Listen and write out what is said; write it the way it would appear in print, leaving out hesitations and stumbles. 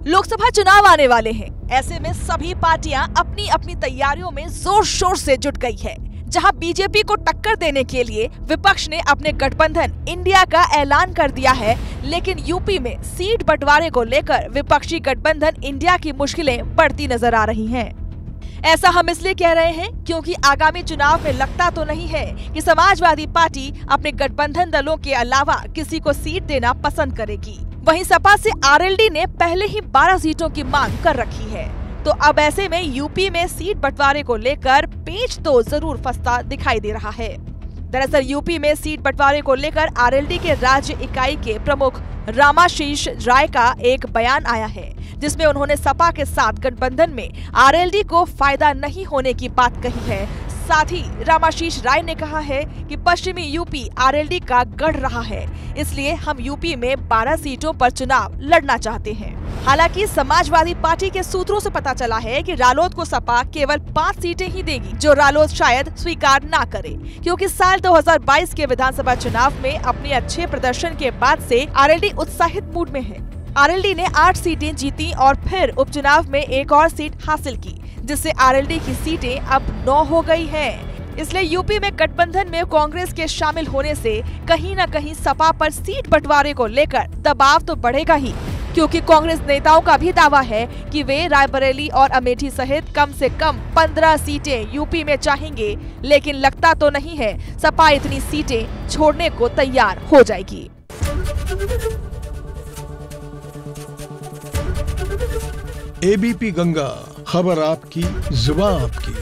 लोकसभा चुनाव आने वाले हैं। ऐसे में सभी पार्टियां अपनी अपनी तैयारियों में जोर शोर से जुट गई है। जहां बीजेपी को टक्कर देने के लिए विपक्ष ने अपने गठबंधन इंडिया का ऐलान कर दिया है, लेकिन यूपी में सीट बंटवारे को लेकर विपक्षी गठबंधन इंडिया की मुश्किलें बढ़ती नजर आ रही हैं। ऐसा हम इसलिए कह रहे हैं क्योंकि आगामी चुनाव में लगता तो नहीं है कि समाजवादी पार्टी अपने गठबंधन दलों के अलावा किसी को सीट देना पसंद करेगी। वहीं सपा से आरएलडी ने पहले ही 12 सीटों की मांग कर रखी है। तो अब ऐसे में यूपी में सीट बंटवारे को लेकर पेच तो जरूर फंसता दिखाई दे रहा है। दरअसल यूपी में सीट बंटवारे को लेकर आरएलडी के राज्य इकाई के प्रमुख रामाशीष राय का एक बयान आया है, जिसमें उन्होंने सपा के साथ गठबंधन में आरएलडी को फायदा नहीं होने की बात कही है। साथ ही रामाशीष राय ने कहा है कि पश्चिमी यूपी आरएलडी का गढ़ रहा है, इसलिए हम यूपी में 12 सीटों पर चुनाव लड़ना चाहते हैं। हालांकि समाजवादी पार्टी के सूत्रों से पता चला है कि रालोद को सपा केवल 5 सीटें ही देगी, जो रालोद शायद स्वीकार ना करे, क्योंकि साल 2022 के विधानसभा चुनाव में अपने अच्छे प्रदर्शन के बाद से आरएलडी उत्साहित मूड में है। आरएलडी ने 8 सीटें जीती और फिर उपचुनाव में एक और सीट हासिल की, जिससे आरएलडी की सीटें अब 9 हो गई हैं। इसलिए यूपी में गठबंधन में कांग्रेस के शामिल होने से कहीं न कहीं सपा पर सीट बंटवारे को लेकर दबाव तो बढ़ेगा ही, क्योंकि कांग्रेस नेताओं का भी दावा है कि वे रायबरेली और अमेठी सहित कम से कम 15 सीटें यूपी में चाहेंगे, लेकिन लगता तो नहीं है सपा इतनी सीटें छोड़ने को तैयार हो जाएगी। एबीपी गंगा, खबर आपकी, जुबान आपकी।